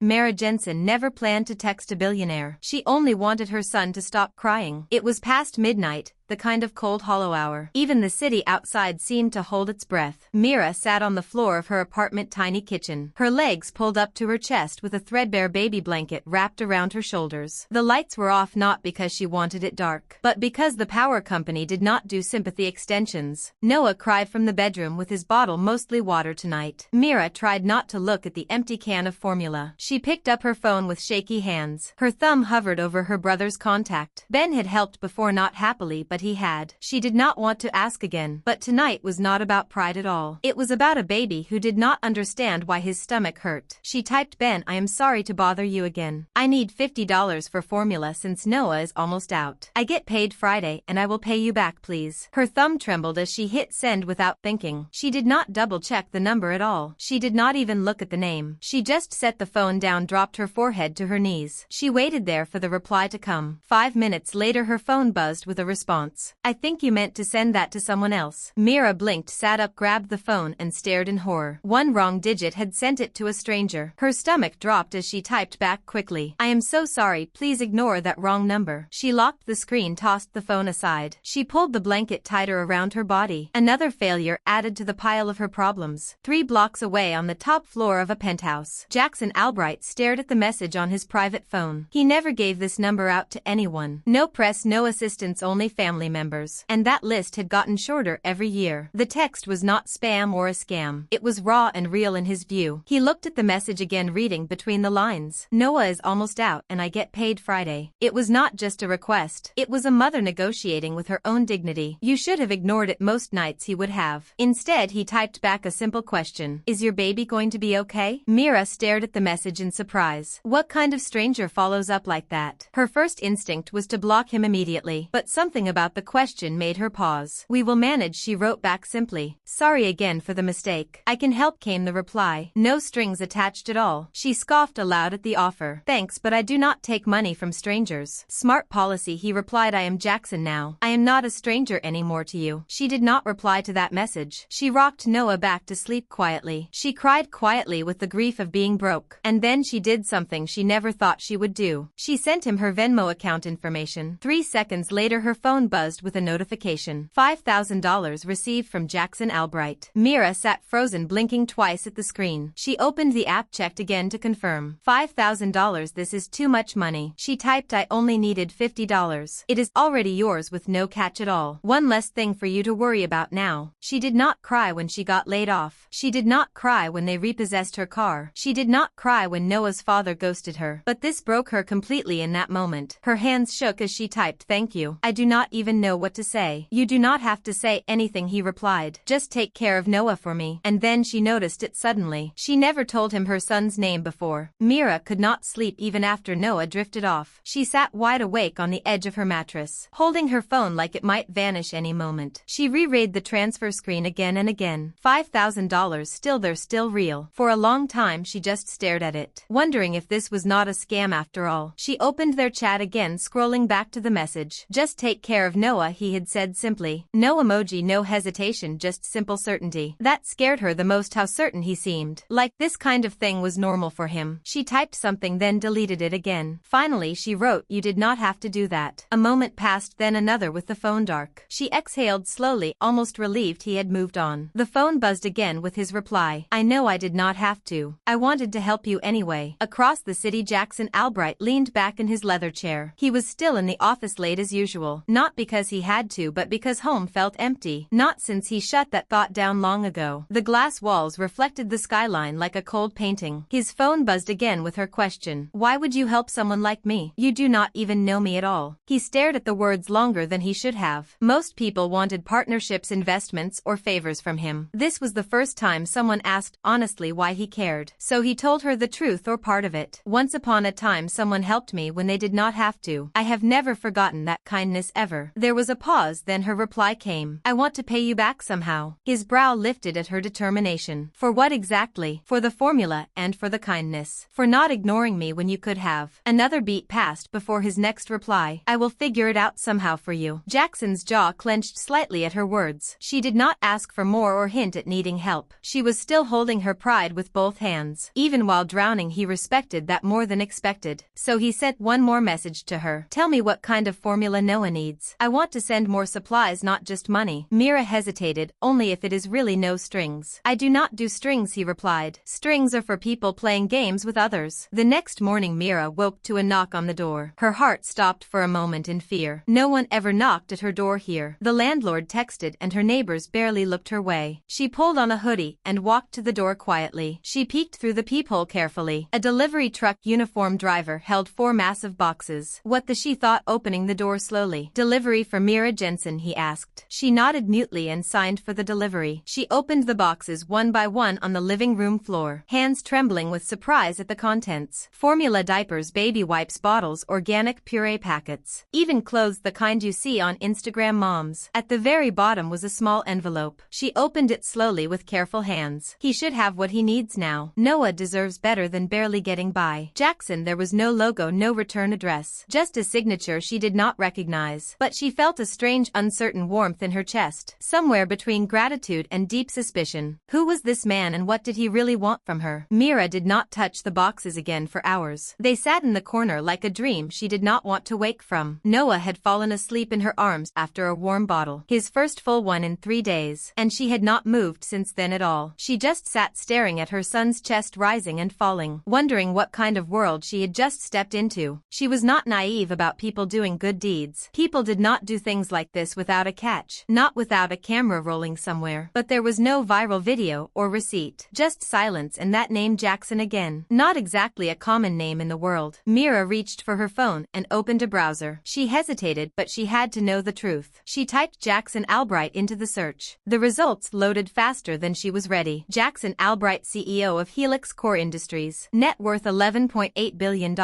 Mara Jensen never planned to text a billionaire. She only wanted her son to stop crying. It was past midnight, the kind of cold hollow hour. Even the city outside seemed to hold its breath. Mira sat on the floor of her apartment tiny kitchen, her legs pulled up to her chest with a threadbare baby blanket wrapped around her shoulders. The lights were off not because she wanted it dark, but because the power company did not do sympathy extensions. Noah cried from the bedroom with his bottle mostly water tonight. Mira tried not to look at the empty can of formula. She picked up her phone with shaky hands. Her thumb hovered over her brother's contact. Ben had helped before, not happily, but he had. She did not want to ask again, but tonight was not about pride at all. It was about a baby who did not understand why his stomach hurt. She typed, Ben, I am sorry to bother you again. I need $50 for formula since Noah is almost out. I get paid Friday and I will pay you back, please. Her thumb trembled as she hit send without thinking. She did not double check the number at all. She did not even look at the name. She just set the phone down, dropped her forehead to her knees. She waited there for the reply to come. 5 minutes later her phone buzzed with a response. I think you meant to send that to someone else. Mira blinked, sat up, grabbed the phone and stared in horror. One wrong digit had sent it to a stranger. Her stomach dropped as she typed back quickly. I am so sorry, please ignore that wrong number. She locked the screen, tossed the phone aside. She pulled the blanket tighter around her body. Another failure added to the pile of her problems. 3 blocks away on the top floor of a penthouse, Jackson Albright stared at the message on his private phone. He never gave this number out to anyone. No press, no assistants, only family members. And that list had gotten shorter every year. The text was not spam or a scam. It was raw and real in his view. He looked at the message again, reading between the lines. Noah is almost out and I get paid Friday. It was not just a request. It was a mother negotiating with her own dignity. You should have ignored it. Most nights he would have. Instead he typed back a simple question. Is your baby going to be okay? Mira stared at the message in surprise. What kind of stranger follows up like that? Her first instinct was to block him immediately, but something about the question made her pause. We will manage, she wrote back simply. Sorry again for the mistake. I can help, came the reply. No strings attached at all. She scoffed aloud at the offer. Thanks, but I do not take money from strangers. Smart policy, he replied. I am Jackson now. I am not a stranger anymore to you. She did not reply to that message. She rocked Noah back to sleep quietly. She cried quietly with the grief of being broke. And then she did something she never thought she would do. She sent him her Venmo account information. 3 seconds later her phone buzzed with a notification. $5,000 received from Jackson Albright. Mira sat frozen, blinking twice at the screen. She opened the app, checked again to confirm. $5,000, this is too much money. She typed, I only needed $50. It is already yours with no catch at all. One less thing for you to worry about now. She did not cry when she got laid off. She did not cry when they repossessed her car. She did not cry when Noah's father ghosted her. But this broke her completely in that moment. Her hands shook as she typed, thank you. I do not even know what to say. You do not have to say anything, he replied. Just take care of Noah for me. And then she noticed it suddenly. She never told him her son's name before. Mira could not sleep even after Noah drifted off. She sat wide awake on the edge of her mattress, holding her phone like it might vanish any moment. She reread the transfer screen again and again. $5,000 still there, still real. For a long time she just stared at it, wondering if this was not a scam after all. She opened their chat again, scrolling back to the message. Just take care of Noah, he had said simply. No emoji, no hesitation, just simple certainty. That scared her the most, how certain he seemed. Like this kind of thing was normal for him. She typed something, then deleted it again. Finally she wrote, you did not have to do that. A moment passed, then another with the phone dark. She exhaled slowly, almost relieved he had moved on. The phone buzzed again with his reply. I know I did not have to. I wanted to help you anyway. Across the city Jackson Albright leaned back in his leather chair. He was still in the office late as usual. Not because he had to, but because home felt empty. Not since he shut that thought down long ago. The glass walls reflected the skyline like a cold painting. His phone buzzed again with her question. Why would you help someone like me? You do not even know me at all. He stared at the words longer than he should have. Most people wanted partnerships, investments, or favors from him. This was the first time someone asked honestly why he cared. So he told her the truth, or part of it. Once upon a time someone helped me when they did not have to. I have never forgotten that kindness ever. her. There was a pause, then her reply came. I want to pay you back somehow. His brow lifted at her determination. For what exactly? For the formula and for the kindness. For not ignoring me when you could have. Another beat passed before his next reply. I will figure it out somehow for you. Jackson's jaw clenched slightly at her words. She did not ask for more or hint at needing help. She was still holding her pride with both hands. Even while drowning, he respected that more than expected. So he sent one more message to her. Tell me what kind of formula Noah needs. I want to send more supplies, not just money. Mira hesitated. Only if it is really no strings. I do not do strings, he replied. Strings are for people playing games with others. The next morning Mira woke to a knock on the door. Her heart stopped for a moment in fear. No one ever knocked at her door here. The landlord texted and her neighbors barely looked her way. She pulled on a hoodie and walked to the door quietly. She peeked through the peephole carefully. A delivery truck uniformed driver held 4 massive boxes. What the she thought, opening the door slowly. Delivery for Mira Jensen, he asked. She nodded mutely and signed for the delivery. She opened the boxes one by one on the living room floor, hands trembling with surprise at the contents. Formula diapers, baby wipes, bottles, organic puree packets. Even clothes, the kind you see on Instagram moms. At the very bottom was a small envelope. She opened it slowly with careful hands. He should have what he needs now. Noah deserves better than barely getting by. Jackson. There was no logo, no return address. Just a signature she did not recognize. But she felt a strange, uncertain warmth in her chest. Somewhere between gratitude and deep suspicion. Who was this man and what did he really want from her? Mira did not touch the boxes again for hours. They sat in the corner like a dream she did not want to wake from. Noah had fallen asleep in her arms after a warm bottle. His first full one in 3 days. And she had not moved since then at all. She just sat staring at her son's chest rising and falling, wondering what kind of world she had just stepped into. She was not naive about people doing good deeds. People did not do things like this without a catch. Not without a camera rolling somewhere. But there was no viral video or receipt. Just silence and that name Jackson again. Not exactly a common name in the world. Mira reached for her phone and opened a browser. She hesitated, but she had to know the truth. She typed Jackson Albright into the search. The results loaded faster than she was ready. Jackson Albright, CEO of Helix Core Industries. Net worth $11.8 billion.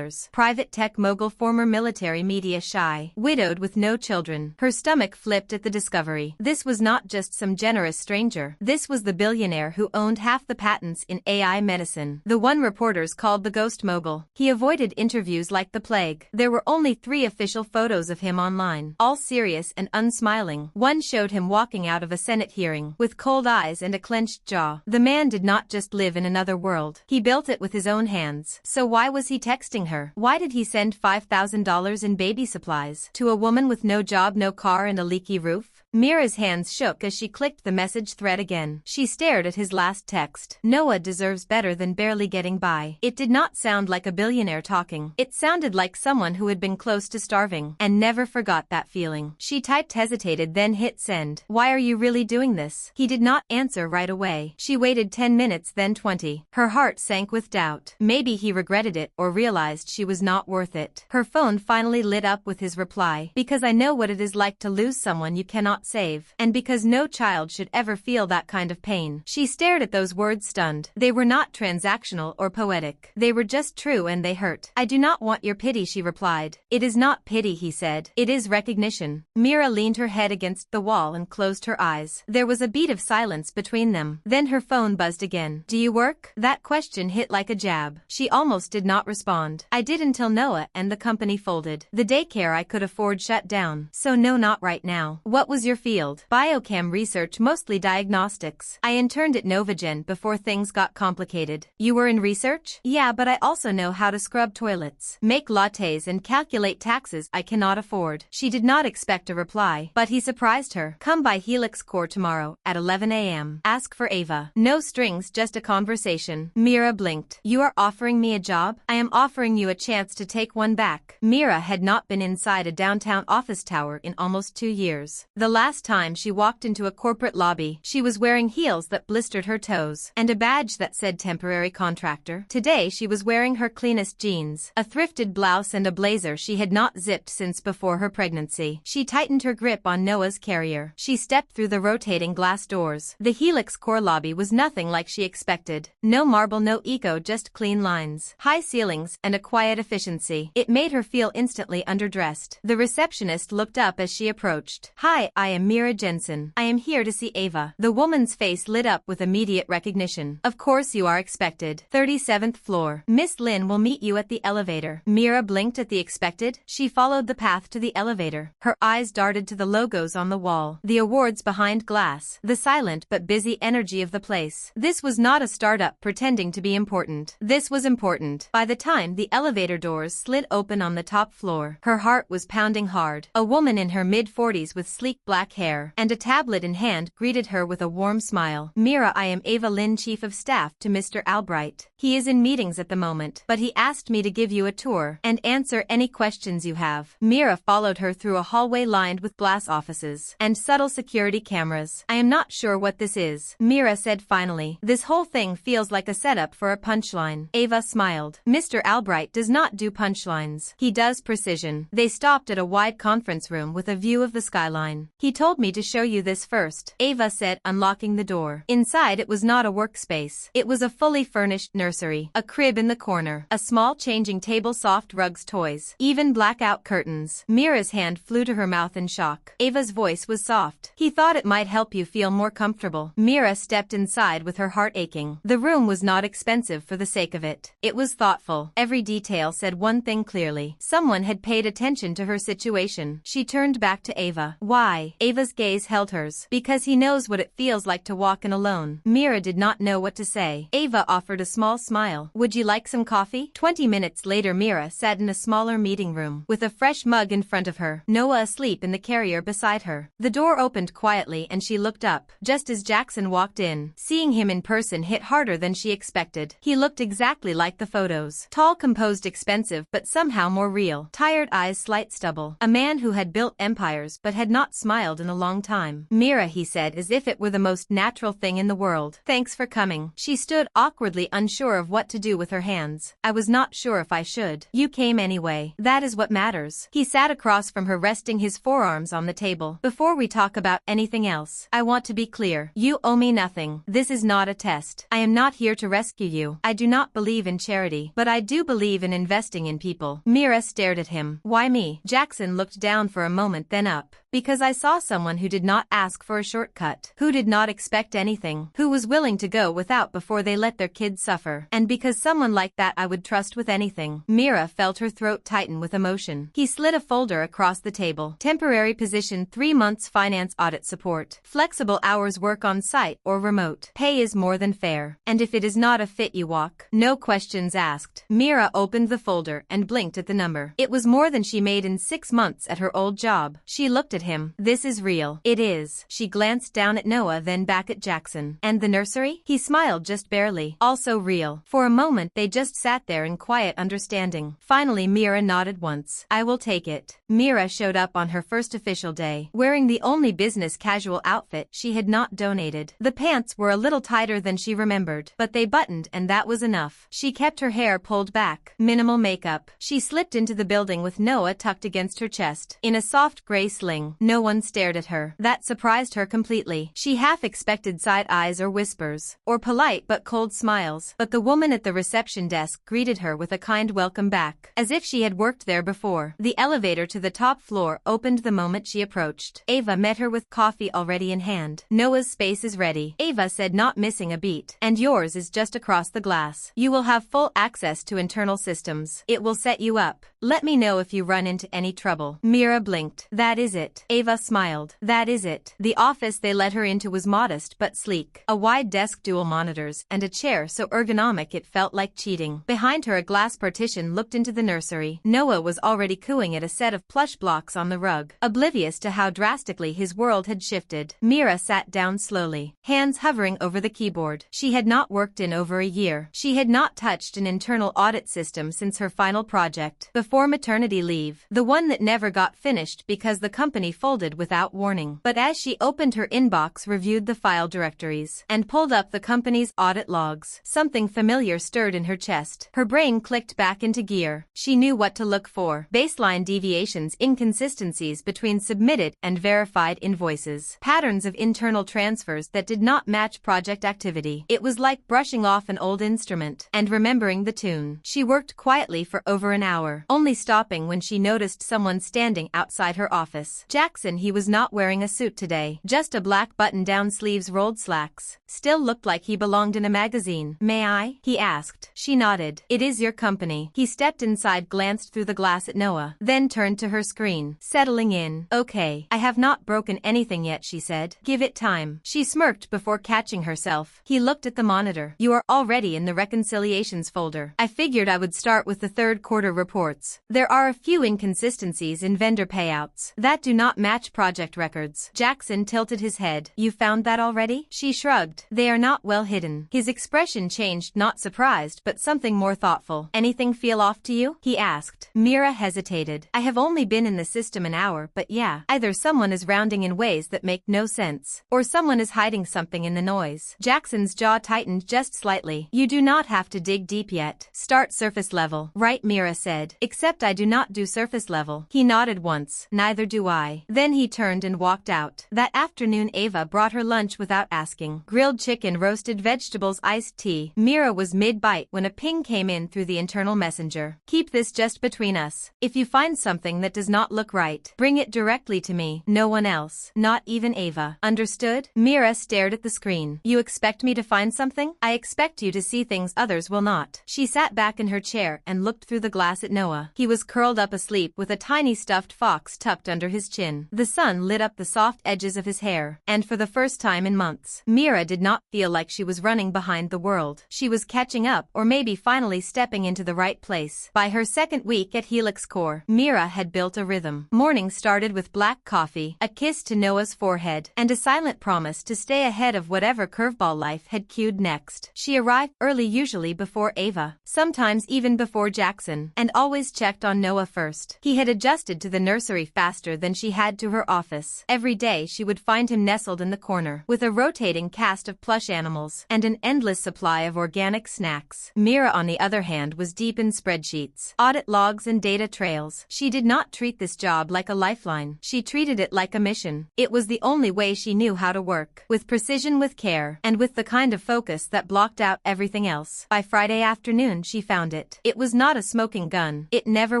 Private tech mogul, former military, media shy. Widowed with no children. Her stomach flipped at the discovery. This was not just some generous stranger. This was the billionaire who owned half the patents in AI medicine. The one reporters called the ghost mogul. He avoided interviews like the plague. There were only 3 official photos of him online. All serious and unsmiling. One showed him walking out of a Senate hearing, with cold eyes and a clenched jaw. The man did not just live in another world. He built it with his own hands. So why was he texting her? Why did he send $5,000 in baby supplies to a woman with no job, no car, and a leaky roof? Mira's hands shook as she clicked the message thread again. She stared at his last text. Noah deserves better than barely getting by. It did not sound like a billionaire talking. It sounded like someone who had been close to starving and never forgot that feeling. She typed, hesitated, then hit send. Why are you really doing this? He did not answer right away. She waited 10 minutes, then 20. Her heart sank with doubt. Maybe he regretted it or realized she was not worth it. Her phone finally lit up with his reply. Because I know what it is like to lose someone you cannot save. And because no child should ever feel that kind of pain. She stared at those words stunned. They were not transactional or poetic. They were just true and they hurt. I do not want your pity, she replied. It is not pity, he said. It is recognition. Mira leaned her head against the wall and closed her eyes. There was a beat of silence between them. Then her phone buzzed again. Do you work? That question hit like a jab. She almost did not respond. I did until Noah and the company folded. The daycare I could afford shut down. So no, not right now. What was your field? Biochem research, mostly diagnostics. I interned at Novagen before things got complicated. You were in research? Yeah, but I also know how to scrub toilets, make lattes and calculate taxes I cannot afford. She did not expect a reply, but he surprised her. Come by Helix Core tomorrow at 11 a.m. Ask for Ava. No strings, just a conversation. Mira blinked. You are offering me a job? I am offering you a chance to take one back. Mira had not been inside a downtown office tower in almost 2 years. The last time she walked into a corporate lobby, she was wearing heels that blistered her toes, and a badge that said temporary contractor. Today she was wearing her cleanest jeans, a thrifted blouse and a blazer she had not zipped since before her pregnancy. She tightened her grip on Noah's carrier. She stepped through the rotating glass doors. The Helix Core lobby was nothing like she expected. No marble, no eco, just clean lines, high ceilings, and a quiet efficiency. It made her feel instantly underdressed. The receptionist looked up as she approached. "Hi, I am Mira Jensen. I am here to see Ava." The woman's face lit up with immediate recognition. "Of course you are expected. 37th floor. Miss Lin will meet you at the elevator." Mira blinked at the expected. She followed the path to the elevator. Her eyes darted to the logos on the wall, the awards behind glass, the silent but busy energy of the place. This was not a startup pretending to be important. This was important. By the time the elevator doors slid open on the top floor, her heart was pounding hard. A woman in her mid-40s with sleek black hair and a tablet in hand greeted her with a warm smile. "Mira, I am Ava Lin, Chief of Staff to Mr. Albright. He is in meetings at the moment, but he asked me to give you a tour and answer any questions you have." Mira followed her through a hallway lined with glass offices and subtle security cameras. "I am not sure what this is," Mira said finally. "This whole thing feels like a setup for a punchline." Ava smiled. "Mr. Albright does not do punchlines. He does precision." They stopped at a wide conference room with a view of the skyline. "He told me to show you this first," Ava said, unlocking the door. Inside it was not a workspace. It was a fully furnished nursery, a crib in the corner, a small changing table, soft rugs, toys, even blackout curtains. Mira's hand flew to her mouth in shock. Ava's voice was soft. "He thought it might help you feel more comfortable." Mira stepped inside with her heart aching. The room was not expensive for the sake of it. It was thoughtful. Every detail said one thing clearly. Someone had paid attention to her situation. She turned back to Ava. "Why?" Ava's gaze held hers. "Because he knows what it feels like to walk in alone." Mira did not know what to say. Ava offered a small smile. "Would you like some coffee?" 20 minutes later, Mira sat in a smaller meeting room with a fresh mug in front of her, Noah asleep in the carrier beside her. The door opened quietly and she looked up, just as Jackson walked in. Seeing him in person hit harder than she expected. He looked exactly like the photos. Tall, composed, expensive, but somehow more real. Tired eyes, slight stubble. A man who had built empires but had not smiled in a long time. "Mira," he said as if it were the most natural thing in the world. "Thanks for coming." She stood, awkwardly unsure of what to do with her hands. "I was not sure if I should." "You came anyway. That is what matters." He sat across from her, resting his forearms on the table. "Before we talk about anything else, I want to be clear. You owe me nothing. This is not a test. I am not here to rescue you. I do not believe in charity, but I do believe in investing in people." Mira stared at him. "Why me?" Jackson looked down for a moment, then up. "Because I saw someone who did not ask for a shortcut, who did not expect anything, who was willing to go without before they let their kids suffer. And because someone like that I would trust with anything." Mira felt her throat tighten with emotion. He slid a folder across the table. "Temporary position, 3 months, finance audit support. Flexible hours, work on site or remote. Pay is more than fair. And if it is not a fit, you walk. No questions asked." Mira opened the folder and blinked at the number. It was more than she made in 6 months at her old job. She looked at him. "This is real." "It is." She glanced down at Noah, then back at Jackson. "And the nursery?" He smiled just barely. "Also real." For a moment they just sat there in quiet understanding. Finally Mira nodded once. "I will take it." Mira showed up on her first official day, wearing the only business casual outfit she had not donated. The pants were a little tighter than she remembered, but they buttoned and that was enough. She kept her hair pulled back. Minimal makeup. She slipped into the building with Noah tucked against her chest, in a soft gray sling. No one stared at her. That surprised her completely. She half expected side eyes or whispers, or polite but cold smiles, but the woman at the reception desk greeted her with a kind welcome back, as if she had worked there before. The elevator to the top floor opened the moment she approached. Ava met her with coffee already in hand. "Noah's space is ready," Ava said, not missing a beat. "And yours is just across the glass. You will have full access to internal systems. It will set you up. Let me know if you run into any trouble." Mira blinked. "That is it." Ava smiled. "That is it." The office they let her into was modest but sleek. A wide desk, dual monitors, and a chair so ergonomic it felt like cheating. Behind her a glass partition looked into the nursery. Noah was already cooing at a set of plush blocks on the rug, oblivious to how drastically his world had shifted. Mira sat down slowly, hands hovering over the keyboard. She had not worked in over a year. She had not touched an internal audit system since her final project, before maternity leave, the one that never got finished because the company company folded without warning. But as she opened her inbox, reviewed the file directories, and pulled up the company's audit logs, something familiar stirred in her chest. Her brain clicked back into gear. She knew what to look for. Baseline deviations, inconsistencies between submitted and verified invoices, patterns of internal transfers that did not match project activity. It was like brushing off an old instrument and remembering the tune. She worked quietly for over an hour, only stopping when she noticed someone standing outside her office. Jackson. He was not wearing a suit today, just a black button-down, sleeves rolled slacks. Still looked like he belonged in a magazine. "May I?" he asked. She nodded. "It is your company." He stepped inside, glanced through the glass at Noah, then turned to her screen. "Settling in. Okay. I have not broken anything yet," she said. "Give it time." She smirked before catching herself. He looked at the monitor. "You are already in the reconciliations folder. I figured I would start with the third quarter reports. There are a few inconsistencies in vendor payouts that do not match project records." Jackson tilted his head. "You found that already?" She shrugged. "They are not well hidden." His expression changed, not surprised but something more thoughtful. "Anything feel off to you?" he asked. Mira hesitated. "I have only been in the system an hour, but yeah, either someone is rounding in ways that make no sense, or someone is hiding something in the noise." Jackson's jaw tightened just slightly. "You do not have to dig deep yet. Start surface level." "Right," Mira said. "Except I do not do surface level." He nodded once. "Neither do I." Then he turned and walked out. That afternoon Ava brought her lunch without asking. Grilled chicken, roasted vegetables, iced tea. Mira was mid-bite when a ping came in through the internal messenger. "Keep this just between us. If you find something that does not look right, bring it directly to me. No one else. Not even Ava. Understood?" Mira stared at the screen. "You expect me to find something?" "I expect you to see things others will not." She sat back in her chair and looked through the glass at Noah. He was curled up asleep with a tiny stuffed fox tucked under his chin. The sun lit up the soft edges of his hair, and for the first time in months, Mira did not feel like she was running behind the world. She was catching up, or maybe finally stepping into the right place. By her second week at Helix Core, Mira had built a rhythm. Morning started with black coffee, a kiss to Noah's forehead, and a silent promise to stay ahead of whatever curveball life had cued next. She arrived early, usually before Ava, sometimes even before Jackson, and always checked on Noah first. He had adjusted to the nursery faster than she had to her office. Every day she would find him nestled in the corner, with a rotating cast of plush animals, and an endless supply of organic snacks. Mira, on the other hand, was deep in spreadsheets, audit logs and data trails. She did not treat this job like a lifeline. She treated it like a mission. It was the only way she knew how to work. With precision, with care, and with the kind of focus that blocked out everything else. By Friday afternoon she found it. It was not a smoking gun. It never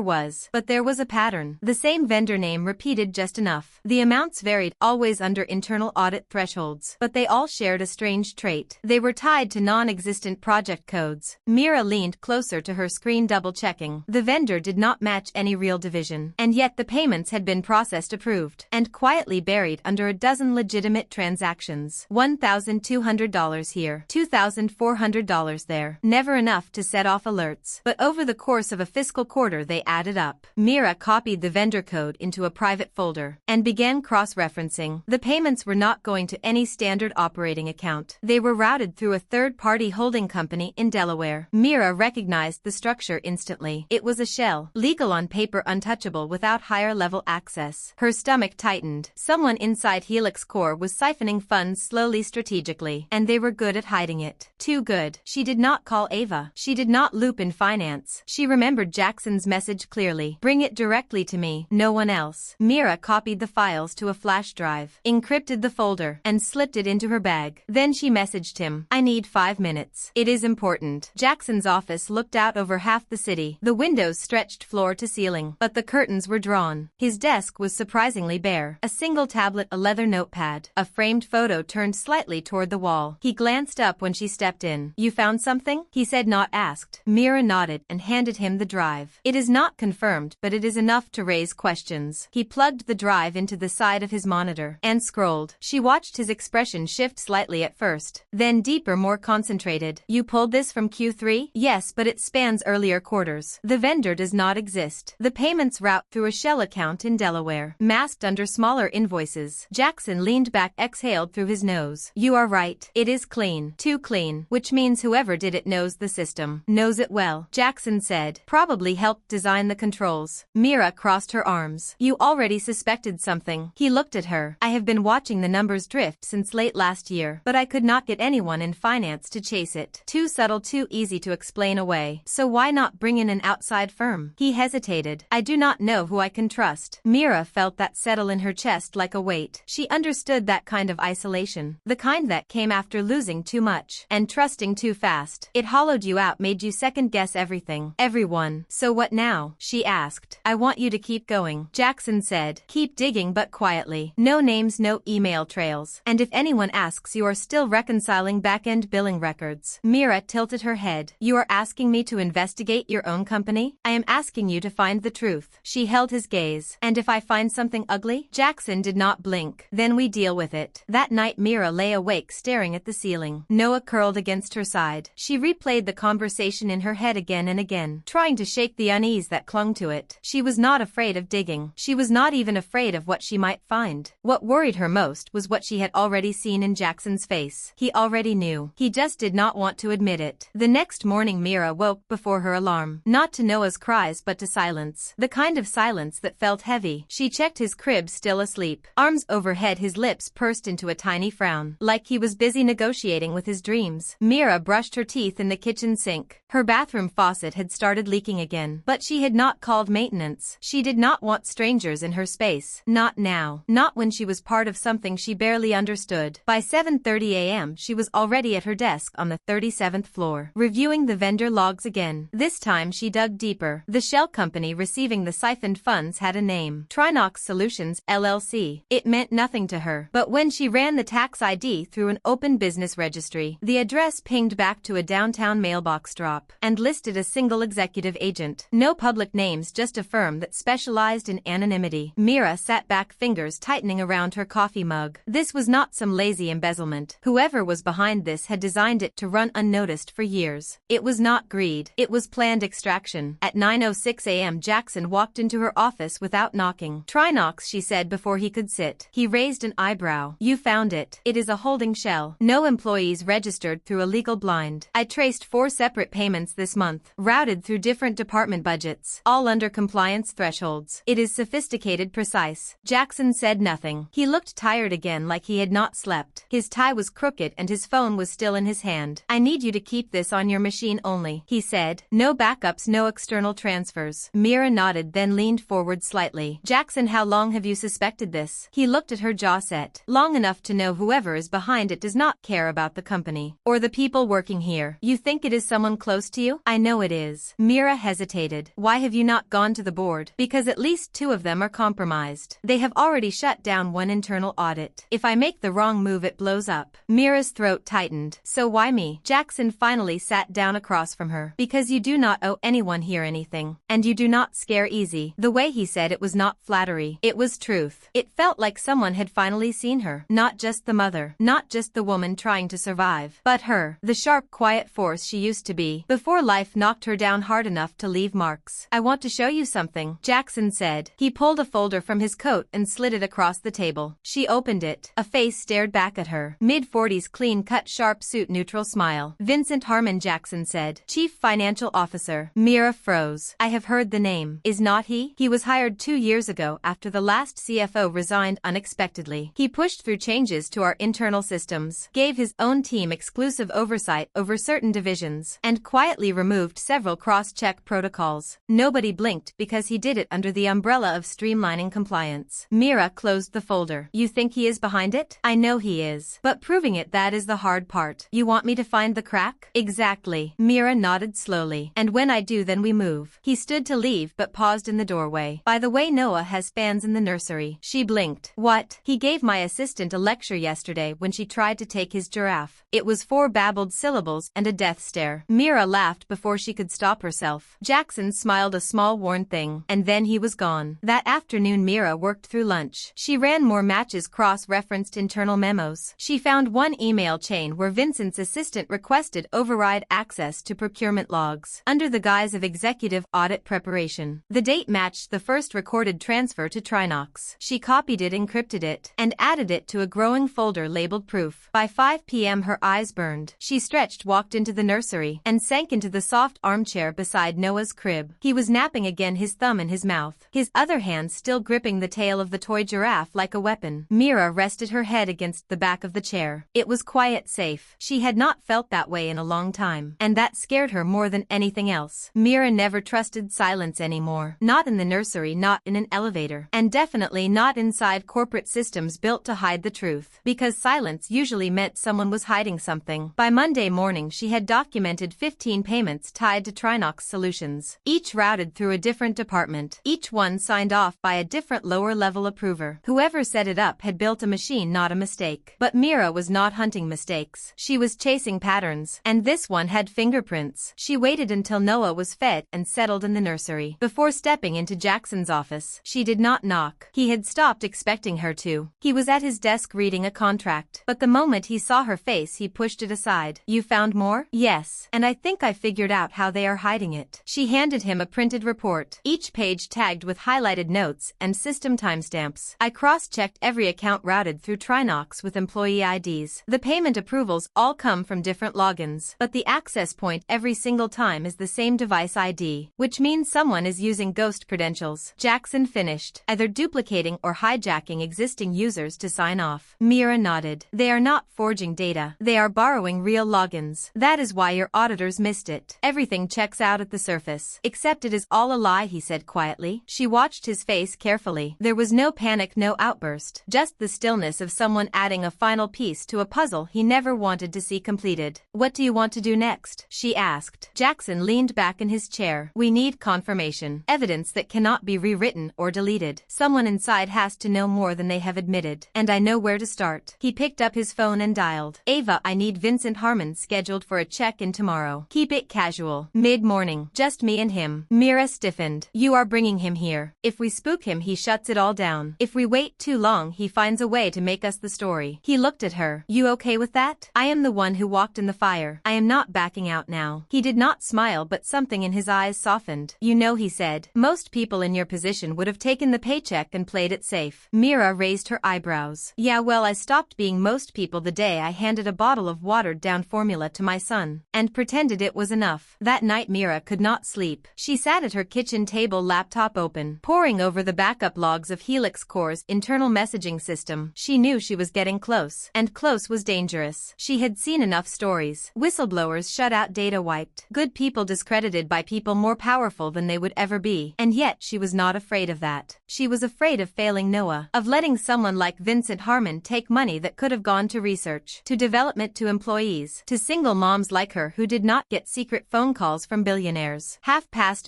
was. But there was a pattern. The same vendor name repeated just enough. The amounts varied, always under internal audit thresholds. But they all shared a strange trait. They were tied to non-existent project codes. Mira leaned closer to her screen, double-checking. The vendor did not match any real division. And yet the payments had been processed, approved, and quietly buried under a dozen legitimate transactions. $1,200 here, $2,400 there. Never enough to set off alerts. But over the course of a fiscal quarter they added up. Mira copied the vendor code into a private folder and began cross-referencing. The payments were not going to any standard operating account. They were routed through a third-party holding company in Delaware. Mira recognized the structure instantly. It was a shell, legal on paper, untouchable without higher-level access. Her stomach tightened. Someone inside Helix Core was siphoning funds slowly, strategically, and they were good at hiding it. Too good. She did not call Ava. She did not loop in finance. She remembered Jackson's message clearly. "Bring it directly to me. No one else." Mira copied the files to a flash drive, encrypted the folder, and slipped it into her bag. Then she messaged him. "I need 5 minutes. It is important." Jackson's office looked out over half the city. The windows stretched floor to ceiling, but the curtains were drawn. His desk was surprisingly bare. A single tablet, a leather notepad, a framed photo turned slightly toward the wall. He glanced up when she stepped in. "You found something?" he said, not asked. Mira nodded and handed him the drive. "It is not confirmed, but it is enough to raise questions." He plugged the drive into the side of his monitor and scrolled. She watched his expression shift slightly at first, then deeper, more concentrated. "You pulled this from Q3? "Yes, but it spans earlier quarters. The vendor does not exist. The payments route through a shell account in Delaware, masked under smaller invoices." Jackson leaned back, exhaled through his nose. "You are right. It is clean. Too clean. Which means whoever did it knows the system. Knows it well," Jackson said. "Probably helped design the controls." Mira crossed her arms. "You already suspected suspected something. He looked at her. I have been watching the numbers drift since late last year, but I could not get anyone in finance to chase it. Too subtle, too easy to explain away. So why not bring in an outside firm? He hesitated. I do not know who I can trust. Mira felt that settle in her chest like a weight. She understood that kind of isolation. The kind that came after losing too much and trusting too fast. It hollowed you out, made you second-guess everything. Everyone. So what now? She asked. I want you to keep going, Jackson said. Keep digging, but quietly. No names, no email trails. And if anyone asks, you are still reconciling back-end billing records. Mira tilted her head. You are asking me to investigate your own company? I am asking you to find the truth. She held his gaze. And if I find something ugly? Jackson did not blink. Then we deal with it. That night Mira lay awake staring at the ceiling. Noah curled against her side. She replayed the conversation in her head again and again, trying to shake the unease that clung to it. She was not afraid of digging. She was not even afraid of what she might find. What worried her most was what she had already seen in Jackson's face. He already knew. He just did not want to admit it. The next morning Mira woke before her alarm. Not to Noah's cries but to silence. The kind of silence that felt heavy. She checked his crib, still asleep. Arms overhead, his lips pursed into a tiny frown. Like he was busy negotiating with his dreams. Mira brushed her teeth in the kitchen sink. Her bathroom faucet had started leaking again. But she had not called maintenance. She did not want strangers in her space. Not now. Not when she was part of something she barely understood. By 7:30 a.m. she was already at her desk on the 37th floor, reviewing the vendor logs again. This time she dug deeper. The shell company receiving the siphoned funds had a name. Trinox Solutions, LLC. It meant nothing to her. But when she ran the tax ID through an open business registry, the address pinged back to a downtown mailbox drop and listed a single executive agent. No public names, just a firm that specialized in anonymity. Mira sat back, fingers tightening around her coffee mug. This was not some lazy embezzlement. Whoever was behind this had designed it to run unnoticed for years. It was not greed. It was planned extraction. At 9:06 a.m. Jackson walked into her office without knocking. Trinox, she said before he could sit. He raised an eyebrow. You found it. It is a holding shell. No employees registered through a legal blind. I traced 4 separate payments this month, routed through different department budgets, all under compliance thresholds. It is sophisticated, precise. Jackson said nothing. He looked tired again, like he had not slept. His tie was crooked and his phone was still in his hand. I need you to keep this on your machine only, he said. No backups, no external transfers. Mira nodded, then leaned forward slightly. Jackson, how long have you suspected this? He looked at her, jaw set. Long enough to know whoever is behind it does not care about the company or the people working here. You think it is someone close to you? I know it is. Mira hesitated. Why have you not gone to the board? Because at least 2 of them are compromised. They have already shut down one internal audit. If I make the wrong move, it blows up. Mira's throat tightened. So why me? Jackson finally sat down across from her. Because you do not owe anyone here anything. And you do not scare easy. The way he said it was not flattery. It was truth. It felt like someone had finally seen her. Not just the mother. Not just the woman trying to survive. But her. The sharp, quiet force she used to be before life knocked her down hard enough to leave marks. I want to show you something, Jackson said. He pulled a folder from his coat and slid it across the table. She opened it. A face stared back at her. Mid-40s, clean-cut, sharp suit, neutral smile. Vincent Harmon, Jackson said. Chief Financial Officer. Mira froze. I have heard the name. Is not he? He was hired 2 years ago after the last CFO resigned unexpectedly. He pushed through changes to our internal systems, gave his own team exclusive oversight over certain divisions, and quietly removed several cross-check protocols. Nobody blinked because he did it under the umbrella of streamlining compliance. Mira closed the folder. You think he is behind it? I know he is. But proving it, that is the hard part. You want me to find the crack? Exactly. Mira nodded slowly. And when I do, then we move. He stood to leave but paused in the doorway. By the way, Noah has fans in the nursery. She blinked. What? He gave my assistant a lecture yesterday when she tried to take his giraffe. It was 4 babbled syllables and a death stare. Mira laughed before she could stop herself. Jackson smiled, a small worn thing, and then he was gone. That afternoon Mira worked through lunch. She ran more matches, cross-referenced internal memos. She found one email chain where Vincent's assistant requested override access to procurement logs under the guise of executive audit preparation. The date matched the first recorded transfer to Trinox. She copied it, encrypted it, and added it to a growing folder labeled proof. By 5 p.m. her eyes burned. She stretched, walked into the nursery, and sank into the soft armchair beside Noah's crib. He was napping again, his thumb in his mouth, his other hand still gripping the tail of the toy giraffe like a weapon. Mira rested her head against the back of the chair. It was quiet, safe. She had not felt that way in a long time, and that scared her more than anything else. Mira never trusted silence anymore. Not in the nursery, not in an elevator, and definitely not inside corporate systems built to hide the truth, because silence usually meant someone was hiding something. By Monday morning she had documented 15 payments tied to Trinox Solutions, each routed through a different department, each one signed off by a different lower-level approver. Whoever set it up had built a machine, not a mistake. But Mira was not hunting mistakes. She was chasing patterns, and this one had fingerprints. She waited until Noah was fed and settled in the nursery before stepping into Jackson's office. She did not knock. He had stopped expecting her to. He was at his desk reading a contract, but the moment he saw her face he pushed it aside. "You found more?" "Yes, and I think I figured out how they are hiding it." She handed him a printed report, each page tagged with highlighted notes and system timestamps. "I cross-checked every account routed through Trinox with employee IDs. The payment approvals all come from different logins, but the access point every single time is the same device ID, which means someone is using ghost credentials." Jackson finished, either duplicating or hijacking existing users to sign off. Mira nodded. "They are not forging data. They are borrowing real logins. That is why your auditors missed it. Everything checks out at the surface. Except it is all a lie," he said quietly. She watched his face carefully. There was no panic, no outburst, just the stillness of someone adding a final piece to a puzzle he never wanted to see completed. "What do you want to do next?" she asked. Jackson leaned back in his chair. "We need confirmation. Evidence that cannot be rewritten or deleted. Someone inside has to know more than they have admitted. And I know where to start." He picked up his phone and dialed. "Ava, I need Vincent Harmon scheduled for a check-in tomorrow. Keep it casual. Mid-morning. Just me and him." Mira stiffened. "You are bringing him here. If we spook him he shuts it all down. If we wait too long he finds a way to make us the story." He looked at her. "You okay with that? I am the one who walked in the fire. I am not backing out now." He did not smile, but something in his eyes softened. "You know," he said, "most people in your position would have taken the paycheck and played it safe." Mira raised her eyebrows. "Yeah, well, I stopped being most people the day I handed a bottle of watered-down formula to my son and pretended it was enough." That night Mira could not sleep. She sat at her kitchen table, laptop open, poring over the backup logs of Helix Core's internal messaging system. She knew she was getting close, and close was dangerous. She had seen enough stories. Whistleblowers shut out, data wiped, good people discredited by people more powerful than they would ever be, and yet she was not afraid of that. She was afraid of failing Noah, of letting someone like Vincent Harmon take money that could have gone to research, to development, to employees, to single moms like her who did not get secret phone calls from billionaires.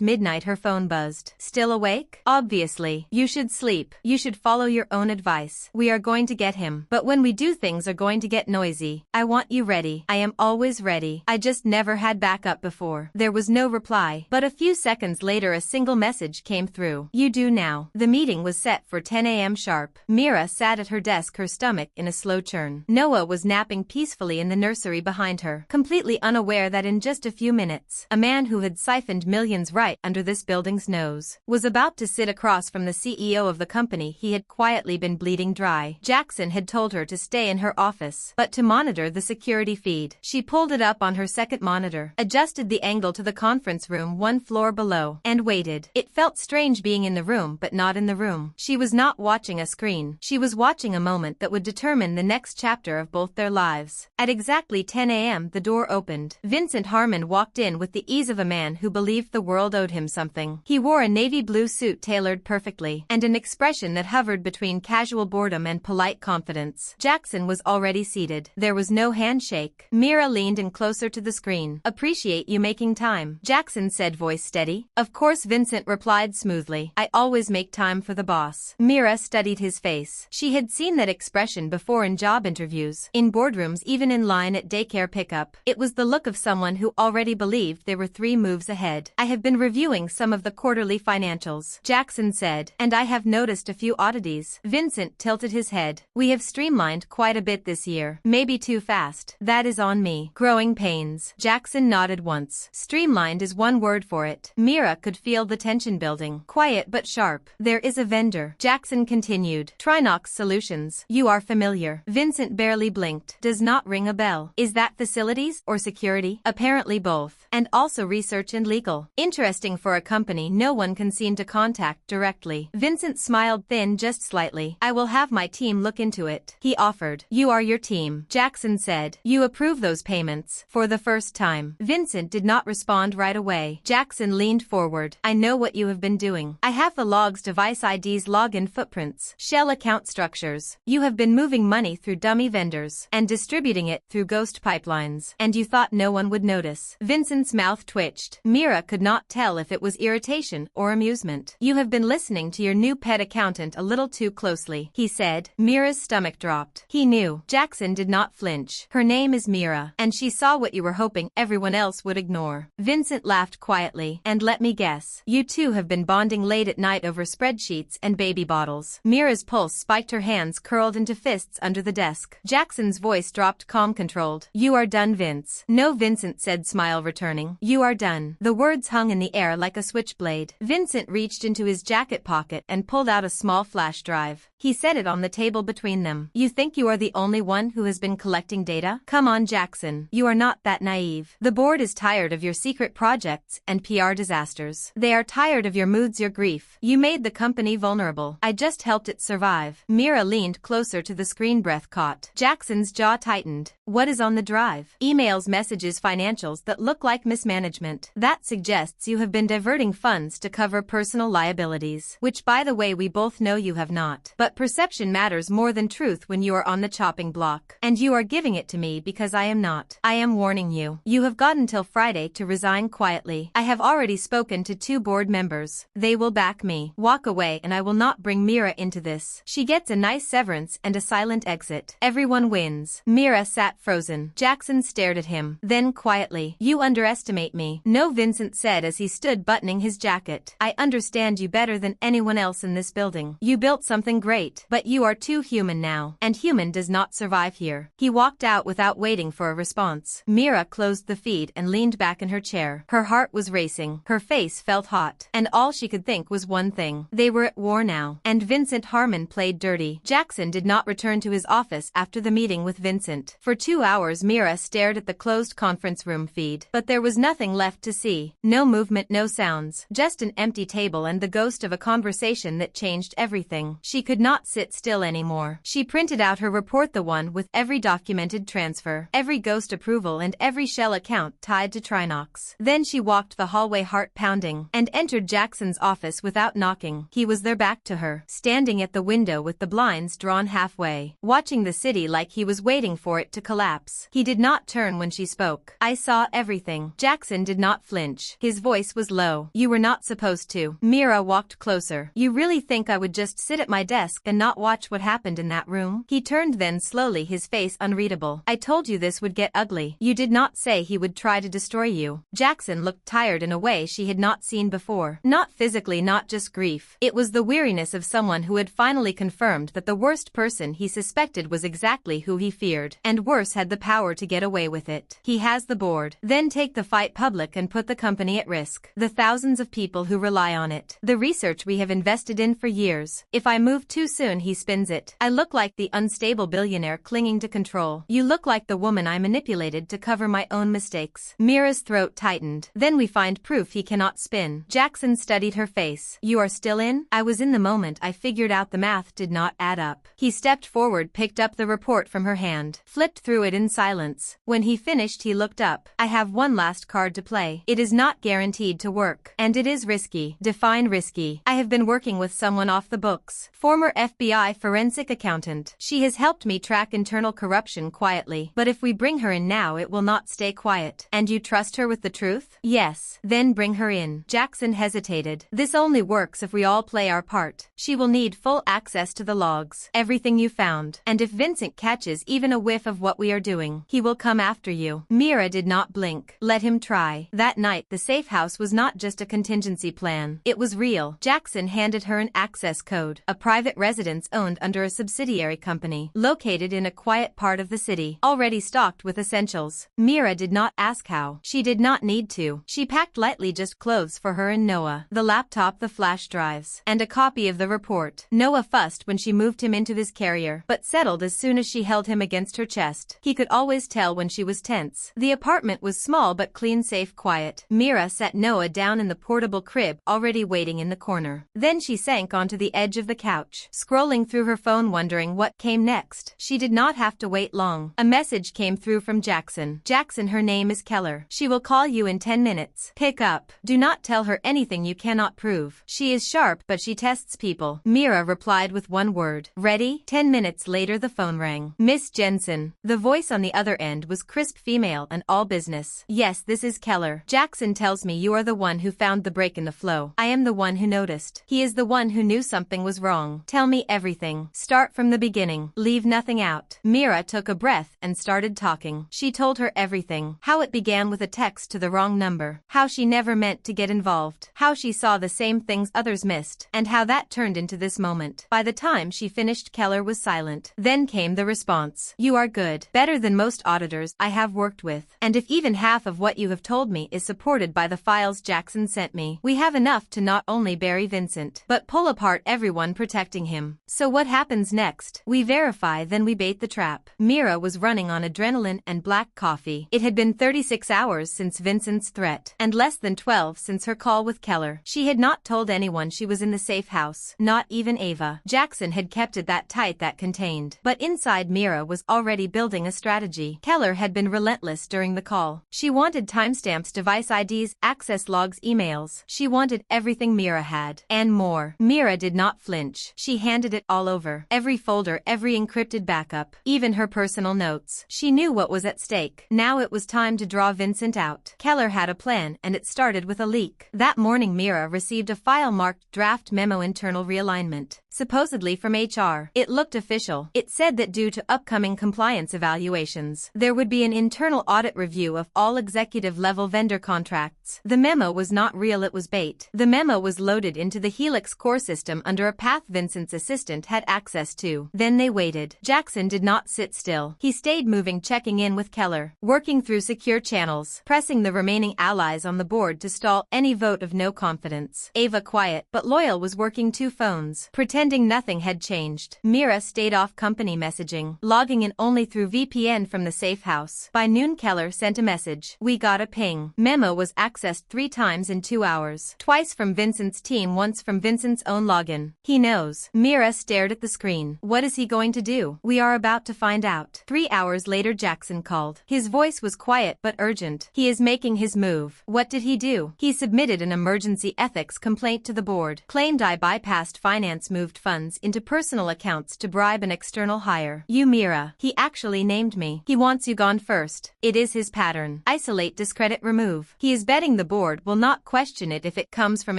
midnight her phone buzzed. "Still awake? Obviously. You should sleep. You should follow your own advice. We are going to get him. But when we do, things are going to get noisy. I want you ready." "I am always ready. I just never had backup before." There was no reply, but a few seconds later a single message came through. "You do now." The meeting was set for 10 a.m. sharp. Mira sat at her desk, her stomach in a slow churn. Noah was napping peacefully in the nursery behind her, completely unaware that in just a few minutes, a man who had siphoned millions right under this building's nose was about to sit across from the CEO of the company he had quietly been bleeding dry. Jackson had told her to stay in her office, but to monitor the security feed. She pulled it up on her second monitor, adjusted the angle to the conference room one floor below, and waited. It felt strange being in the room but not in the room. She was not watching a screen. She was watching a moment that would determine the next chapter of both their lives. At exactly 10 a.m. the door opened. Vincent Harmon walked in with the ease of a man who believed the world owed him something. He wore a navy blue suit tailored perfectly, and an expression that hovered between casual boredom and polite confidence. Jackson was already seated. There was no handshake. Mira leaned in closer to the screen. "Appreciate you making time," Jackson said, voice steady. "Of course," Vincent replied smoothly. "I always make time for the boss." Mira studied his face. She had seen that expression before in job interviews, in boardrooms, even in line at daycare pickup. It was the look of someone who already believed they were 3 moves ahead. "I have been reviewing some of the quarterly financials," Jackson said, "and I have noticed a few oddities." Vincent tilted his head. "We have streamlined quite a bit this year. Maybe too fast. That is on me." "Growing pains." Jackson nodded once. "Streamlined is one word for it." Mira could feel the tension building. Quiet but sharp. "There is a vendor," Jackson continued. "Trinox Solutions. You are familiar." Vincent barely blinked. "Does not ring a bell." "Is that facilities or security?" "Apparently both. And also research and legal. Interesting for a company no one can seem to contact directly." quickly. Vincent smiled thin just slightly. I will have my team look into it, he offered. You are your team, Jackson said. You approve those payments. For the first time, Vincent did not respond right away. Jackson leaned forward. I know what you have been doing. I have the logs, device IDs, login footprints, shell account structures. You have been moving money through dummy vendors and distributing it through ghost pipelines. And you thought no one would notice. Vincent's mouth twitched. Mira could not tell if it was irritation or amusement. You have been listening to your new pet accountant a little too closely, he said. Mira's stomach dropped. He knew. Jackson did not flinch. Her name is Mira, and she saw what you were hoping everyone else would ignore. Vincent laughed quietly. And let me guess, you two have been bonding late at night over spreadsheets and baby bottles. Mira's pulse spiked, her hands curled into fists under the desk. Jackson's voice dropped, calm, controlled. You are done, Vince. No, Vincent said, smile returning. You are done. The words hung in the air like a switchblade. Vincent reached into his jacket pocket and pulled out a small flash drive. He set it on the table between them. You think you are the only one who has been collecting data? Come on, Jackson. You are not that naive. The board is tired of your secret projects and PR disasters. They are tired of your moods, your grief. You made the company vulnerable. I just helped it survive. Mira leaned closer to the screen, breath caught. Jackson's jaw tightened. What is on the drive? Emails, messages, financials that look like mismanagement. That suggests you have been diverting funds to cover personal liabilities, which, by the way, we both know you have not. But perception matters more than truth when you are on the chopping block. And you are giving it to me because I am not. I am warning you. You have got until Friday to resign quietly. I have already spoken to 2 board members. They will back me. Walk away and I will not bring Mira into this. She gets a nice severance and a silent exit. Everyone wins. Mira sat frozen. Jackson stared at him. Then quietly, you underestimate me. No, Vincent said as he stood buttoning his jacket. I understand you better than anyone else in this building. You built something great, but you are too human now, and human does not survive here. He walked out without waiting for a response. Mira closed the feed and leaned back in her chair. Her heart was racing. Her face felt hot, and all she could think was one thing. They were at war now, and Vincent Harmon played dirty. Jackson did not return to his office after the meeting with Vincent. For 2 hours Mira stared at the closed conference room feed, but there was nothing left to see. No movement, no sounds, just an empty table and the ghost of a conversation that changed everything. She could not sit still anymore. She printed out her report, the one with every documented transfer, every ghost approval and every shell account tied to Trinox. Then she walked the hallway, heart pounding, and entered Jackson's office without knocking. He was there, back to her, standing at the window with the blinds drawn halfway, watching the city like he was waiting for it to collapse. He did not turn when she spoke. I saw everything. Jackson did not flinch. His voice was low. You were not supposed to. Mira walked closer. You really think I would just sit at my desk and not watch what happened in that room? He turned then slowly, his face unreadable. I told you this would get ugly. You did not say he would try to destroy you. Jackson looked tired in a way she had not seen before. Not physically, not just grief. It was the weariness of someone who had finally confirmed that the worst person he suspected was exactly who he feared, and worse, had the power to get away with it. He has the board. Then take the fight public and put the company at risk. The thousands of people who rely on it. The research we have invested in for years. If I move too soon, he spins it. I look like the unstable billionaire clinging to control. You look like the woman I manipulated to cover my own mistakes. Mira's throat tightened. Then we find proof he cannot spin. Jackson studied her face. You are still in? I was in the moment I figured out the math did not add up. He stepped forward, picked up the report from her hand, flipped through it in silence. When he finished, he looked up. I have one last card to play. It is not guaranteed to work, and it is risky. Define risky. I have been working with someone off the books. Former FBI forensic accountant. She has helped me track internal corruption quietly. But if we bring her in now, it will not stay quiet. And you trust her with the truth? Yes. Then bring her in. Jackson hesitated. This only works if we all play our part. She will need full access to the logs. Everything you found. And if Vincent catches even a whiff of what we are doing, he will come after you. Mira did not blink. Let him try. That night, the safe house was not just a contingency plan. It was real. Jackson handed her an access code. A private residence owned under a subsidiary company, located in a quiet part of the city, already stocked with essentials. Mira did not ask how. She did not need to. She packed lightly, just clothes for her and Noah, the laptop, the flash drives, and a copy of the report. Noah fussed when she moved him into his carrier, but settled as soon as she held him against her chest. He could always tell when she was tense. The apartment was small but clean, safe, quiet. Mira sat Noah down in the portable crib already waiting in the corner. Then she sank onto the edge of the couch, scrolling through her phone wondering what came next. She did not have to wait long. A message came through from Jackson. Jackson, her name is Keller. She will call you in 10 minutes. Pick up. Do not tell her anything you cannot prove. She is sharp but she tests people. Mira replied with one word. Ready? 10 minutes later the phone rang. Miss Jensen. The voice on the other end was crisp female and all business. Yes, this is Keller. Jackson tells me you are the one who found the break in the flow. I am the one who noticed. He is the one who knew something was wrong. Tell me everything. Start from the beginning. Leave nothing out. Mira took a breath and started talking. She told her everything. How it began with a text to the wrong number. How she never meant to get involved. How she saw the same things others missed. And how that turned into this moment. By the time she finished, Keller was silent. Then came the response. You are good. Better than most auditors I have worked with. And if even half of what you have told me is supported by the files Jackson sent me, we have enough to not only bury Vincent, but pull apart everyone protecting him. So what happens next? We verify, then we bait the trap. Mira was running on adrenaline and black coffee. It had been 36 hours since Vincent's threat, and less than 12 since her call with Keller. She had not told anyone she was in the safe house, not even Ava. Jackson had kept it that tight, that contained. But inside, Mira was already building a strategy. Keller had been relentless during the call. She wanted timestamps, device IDs, access logs, emails. She wanted everything Mira had, and more. Mira did not flinch. She handed it all over. Every folder, every encrypted backup, even her personal notes. She knew what was at stake. Now it was time to draw Vincent out. Keller had a plan, and it started with a leak. That morning Mira received a file marked draft memo, internal realignment, supposedly from HR. It looked official. It said that due to upcoming compliance evaluations, there would be an internal audit review of all executive-level vendor contracts. The memo was not real, it was bait. The memo was loaded into the Helix core system under a path Vincent's assistant had access to. Then they waited. Jackson did not sit still. He stayed moving, checking in with Keller, working through secure channels, pressing the remaining allies on the board to stall any vote of no confidence. Ava, quiet but loyal, was working 2 phones, pretending nothing had changed. Mira stayed off company messaging, logging in only through VPN from the safe house. By noon, Keller sent a message. We got a ping. Memo was accessed 3 times in 2 hours. Twice from Vincent's team, once from Vincent's own login. He knows. Mira stared at the screen. What is he going to do? We are about to find out. 3 hours later, Jackson called. His voice was quiet but urgent. He is making his move. What did he do? He submitted an emergency ethics complaint to the board. Claimed I bypassed finance, moved funds into personal accounts to bribe an external hire. You, Mira. He actually named me. He wants you gone first. It is his pattern. Isolate, discredit, remove. He is betting the board will not question it if it comes from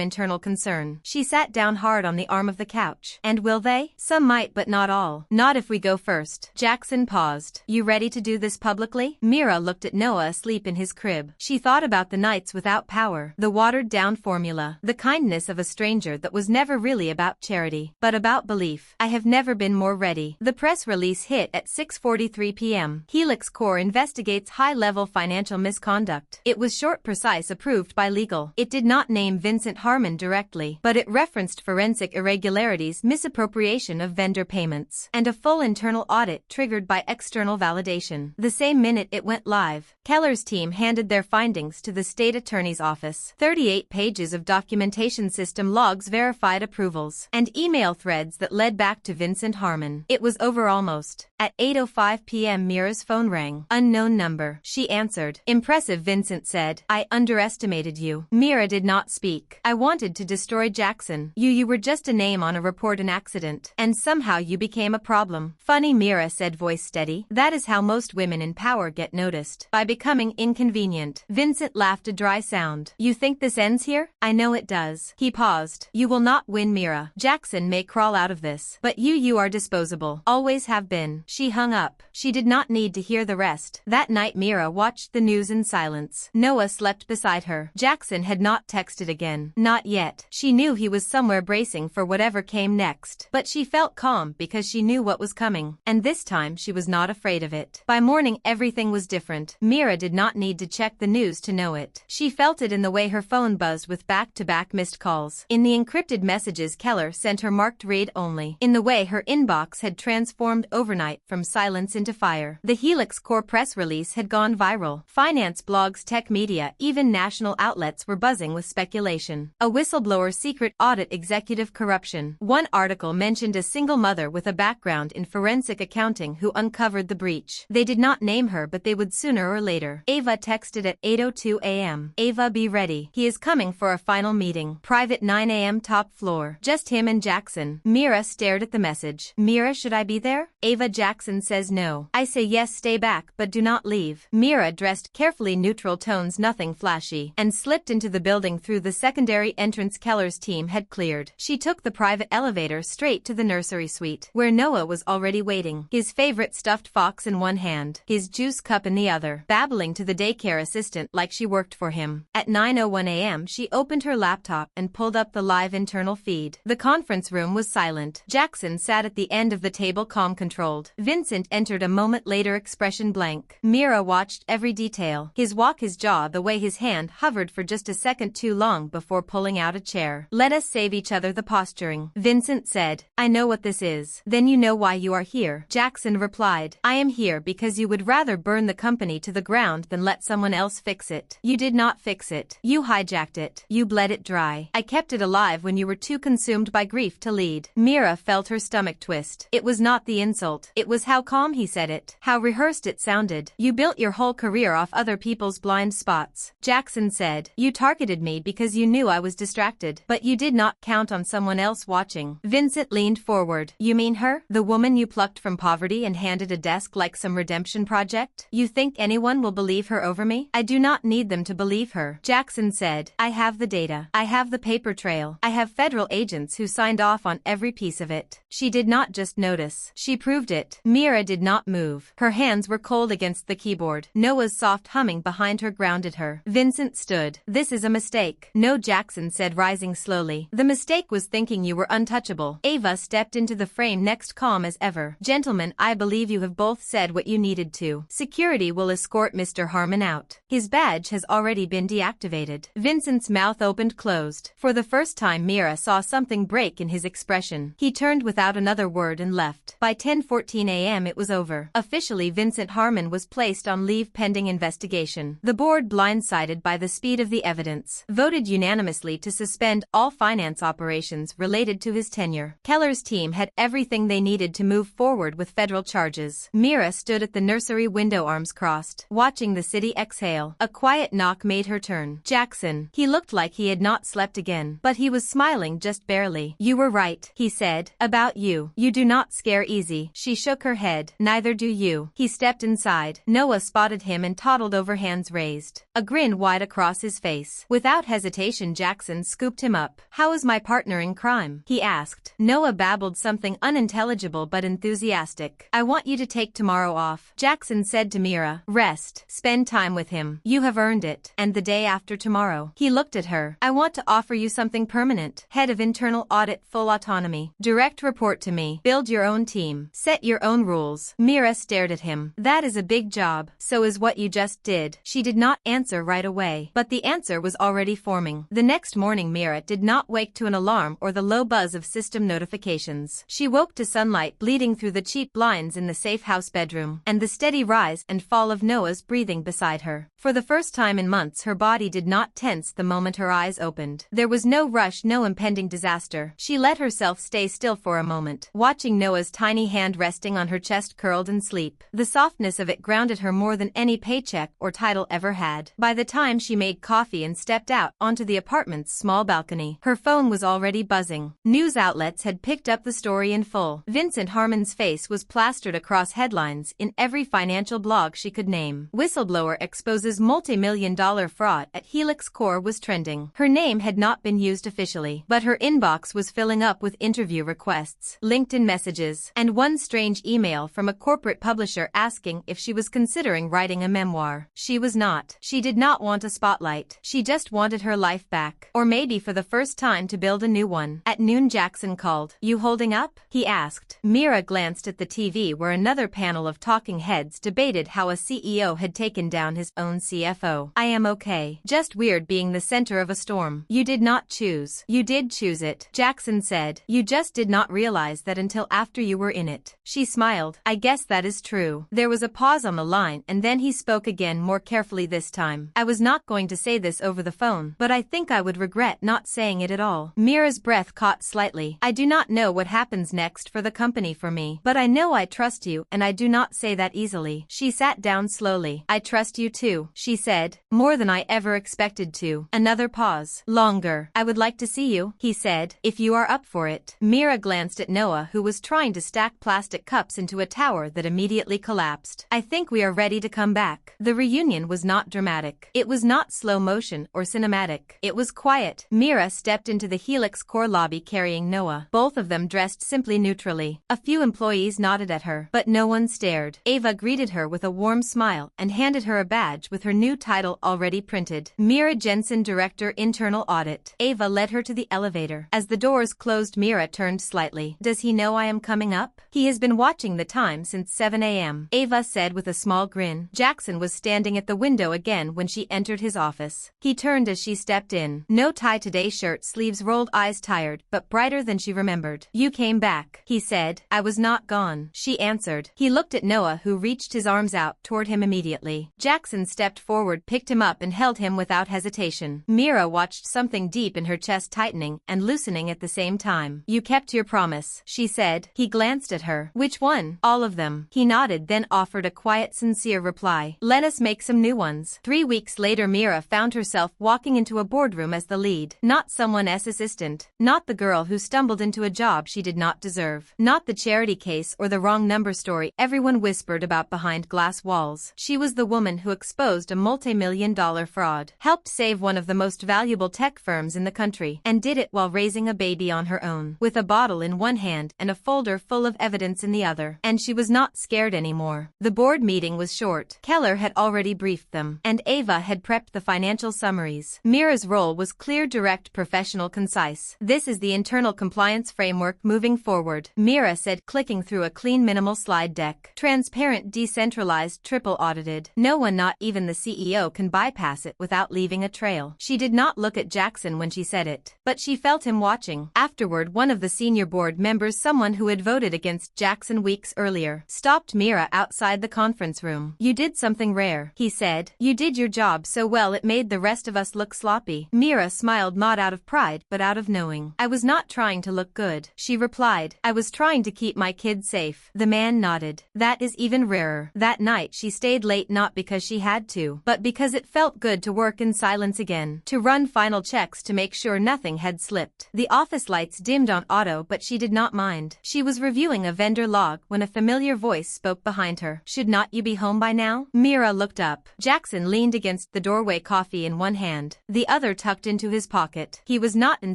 internal concern. She sat down hard on the arm of the couch. And will they? Some might, but not all. Not if we go first. Jackson paused. You ready to do this publicly? Mira looked at Noah asleep in his crib. She thought about the nights without power, the watered-down formula, the kindness of a stranger that was never really about charity, but about belief. I have never been more ready. The press release hit at 6:43 p.m. Helix Core investigates high-level financial misconduct. It was short, precise, approved by legal. It did not name Vincent Harmon directly, but it referenced forensic irregularities, misappropriation of vendor payments, and a full internal audit triggered by external validation. The same minute it went live, Keller's team handed their findings to the state attorney's office. 38 pages of documentation, system logs, verified approvals, and email threads that led back to Vincent Harmon. It was over almost. At 8:05 p.m. Mira's phone rang. Unknown number. She answered. Impressive, Vincent said. I underestimated you. Mira did not speak. I wanted to destroy Jackson. You were just a name on a report, an accident. And somehow you became a problem. Funny, Mira said, voice steady. That is how most women in power get noticed. By becoming inconvenient. Vincent laughed, a dry sound. You think this ends here? I know it does. He paused. You will not win, Mira. Jackson may crawl out of this, but you are disposable. Always have been. She hung up. She did not need to hear the rest. That night Mira watched the news in silence. Noah slept beside her. Jackson had not texted again. Not yet. She knew he was somewhere bracing for whatever came next. But she felt calm because she knew what was coming. And this time she was not afraid of it. By morning everything was different. Mira did not need to check the news to know it. She felt it in the way her phone buzzed with back-to-back missed calls. In the encrypted messages Keller sent her marked read only. In the way her inbox had transformed overnight from silence into fire. The Helix Core press release had gone viral. Finance blogs, tech media, even national outlets were buzzing with speculation. A whistleblower, secret audit, executive corruption. One article mentioned a single mother with a background in forensic accounting who uncovered the breach. They did not name her, but they would sooner or later. Ava texted at 8:02 a.m. Ava, be ready. He is coming for a final meeting. Private 9 a.m. top floor. Just him and Jackson. Mira stared at the message. Mira, should I be there? Ava, Jackson says no. I say yes, stay back, but do not leave. Mira dressed carefully, neutral tones, nothing flashy, and slipped into the building through the secondary entrance Keller's team had cleared. She took the private elevator straight to the nursery suite, where Noah was already waiting, his favorite stuffed fox in one hand, his juice cup in the other, babbling to the daycare assistant like she worked for him. At 9:01 a.m. she opened her laptop and pulled up the live internal feed. The conference room was silent. Jackson sat at the end of the table, calm, controlled. Vincent entered a moment later, expression blank. Mira watched every detail, his walk, his jaw, the way his hand hovered for just a second too long before pulling out a chair. Let us save each other the posturing, Vincent said. I know what this is. Then you know why you are here, Jackson replied. I am here because you would rather burn the company to the ground than let someone else fix it. You did not fix it. You hijacked it. You bled it dry. I kept it alive when you were too consumed by grief to lead. Mira felt her stomach twist. It was not the insult. It was how calm he said it, how rehearsed it sounded. You built your whole career off other people's blind spots, Jackson said. You targeted me because you knew I was distracted, but you did not count on someone else watching. Vincent leaned forward. You mean her? The woman you plucked from poverty and handed a desk like some redemption project? You think anyone will believe her over me? I do not need them to believe her, Jackson said. I have the data. I have the paper trail. I have federal agents who signed off on every piece of it. She did not just notice. She proved it. Mira did not move. Her hands were cold against the keyboard. Noah's soft humming behind her grounded her. Vincent stood. This is a mistake. No, Jackson said, rising slowly. The mistake was thinking you were untouchable. Ava stepped into the frame next, calm as ever. Gentlemen, I believe you have both said what you needed to. Security will escort Mr. Harmon out. His badge has already been deactivated. Vincent's mouth opened, closed. For the first time Mira saw something break in his expression. He turned without another word and left. By 10:14 a.m. it was over. Officially, Vincent Harmon was placed on leave pending investigation. The board, blindsided by the speed of the evidence, voted unanimously to suspend all finance operations related to his tenure. Keller's team had everything they needed to move forward with federal charges. Mira stood at the nursery window, arms crossed, watching the city exhale. A quiet knock made her turn. Jackson. He looked like he had not slept again, but he was smiling just barely. You were right, he said. About you. You do not scare easy. She shook her head. Neither do you. He stepped inside. Noah spotted him and toddled over, hands raised, a grin wide across his face. Without hesitation, Jackson scooped him up. How is my partner in crime? He asked. Noah babbled something unintelligible but enthusiastic. I want you to take tomorrow off, Jackson said to Mira. Rest. Spend time with him. You have earned it. And the day after tomorrow. He looked at her. I want to offer you something permanent. Head of internal audit, full autonomy. Direct report to me. Build your own team. Set your own rules. Mira stared at him. That is a big job. So is what you just did. She did not answer right away, but the answer was already forming. The next morning Mira did not wake to an alarm or the low buzz of system notifications. She woke to sunlight bleeding through the cheap blinds in the safe house bedroom, and the steady rise and fall of Noah's breathing beside her. For the first time in months her body did not tense the moment her eyes opened. There was no rush, no impending disaster. She let herself stay still for a moment, watching Noah's tiny hand resting on her chest, curled in sleep. The softness of it grounded her more than any paycheck or title ever had. By the time she made coffee and stepped out onto the apartment's small balcony, her phone was already buzzing. News outlets had picked up the story in full. Vincent Harmon's face was plastered across headlines in every financial blog she could name. Whistleblower exposes multi-million-dollar fraud at Helix Core was trending. Her name had not been used officially, but her inbox was filling up with interview requests, LinkedIn messages, and one strange email from a corporate publisher asking if she was considering writing a memoir. She was not. She did not want a spotlight. She just wanted her life back, or maybe for the first time to build a new one. At noon Jackson called. You holding up? He asked. Mira glanced at the TV where another panel of talking heads debated how a CEO had taken down his own CFO. I am okay. Just weird being the center of a storm. You did not choose. You did choose it, Jackson said. You just did not realize that until after you were in it. She smiled. I guess that is true. There was a pause on the line and then he spoke again more carefully this time. I was not going to say this over the phone, but I think I would regret not saying it at all. Mira's breath caught slightly. I do not know what happens next for the company for me, but I know I trust you and I do not say that easily. She sat down slowly. I trust you too, she said, more than I ever expected to. Another pause. Longer. I would like to see you, he said, if you are up for it. Mira glanced at Noah, who was trying to stack plastic cups into a tower that immediately collapsed. I think we are ready to come back. The reunion was not dramatic. It was not slow motion or cinematic. It was quiet. Mira stepped into the Helix Core lobby carrying Noah. Both of them dressed simply neutrally. A few employees nodded at her, but no one stared. Ava greeted her with a warm smile and handed her a badge with her new title already printed. Mira Jensen, Director, Internal Audit. Ava led her to the elevator. As the doors closed, Mira turned slightly. Does he know I am coming up? He has been watching the time since 7 a.m. Ava said with a small grin. Jackson was standing at the window again when she entered his office. He turned as she stepped in. No tie today, shirt sleeves rolled, eyes tired, but brighter than she remembered. You came back, he said. I was not gone, she answered. He looked at Noah, who reached his arms out toward him immediately. Jackson stepped forward, picked him up and held him without hesitation. Mira watched something deep in her chest tightening and loosening at the same time. You kept your promise, she said. He glanced at her. Which one? All of them. He nodded, then offered a quiet, sincere reply. Let us make some new ones. 3 weeks later, Mira found herself walking into a boardroom as the lead. Not someone else's assistant. Not the girl who stumbled into a job she did not deserve. Not the charity case or the wrong number story everyone whispered about behind glass walls. She was the woman who exposed a multi-million-dollar fraud, helped save one of the most valuable tech firms in the country, and did it while raising a baby on her own, with a bottle in one hand and a folder full of evidence in the other. And she was not scared anymore. The board meeting was short. Keller had already briefed them, and Ava had prepped the financial summaries. Mira's role was clear, direct, professional, concise. This is the internal compliance framework moving forward, Mira said, clicking through a clean, minimal slide deck. Transparent, decentralized, triple audited. No one, not even the CEO, can bypass it without leaving a trail. She did not look at Jackson when she said it, but she felt him watching. Afterward, one of the senior board members, someone who had voted against Jackson weeks earlier, stopped Mira outside the conference room. You did something rare, he said. You did your job so well it made the rest of us look sloppy. Mira smiled, not out of pride, but out of knowing. I was not trying to look good, she replied. I was trying to keep my kids safe. The man nodded. That is even rarer. That night she stayed late not because she had to, but because it felt good to work in silence again, to run final checks to make sure nothing had slipped. The office lights dimmed on auto, but she did not mind. She was reviewing a vendor log when a familiar voice spoke behind her. Should not you be home by now? Mira looked up. Jackson leaned against the doorway, coffee in one hand, the other tucked into his pocket. He was not in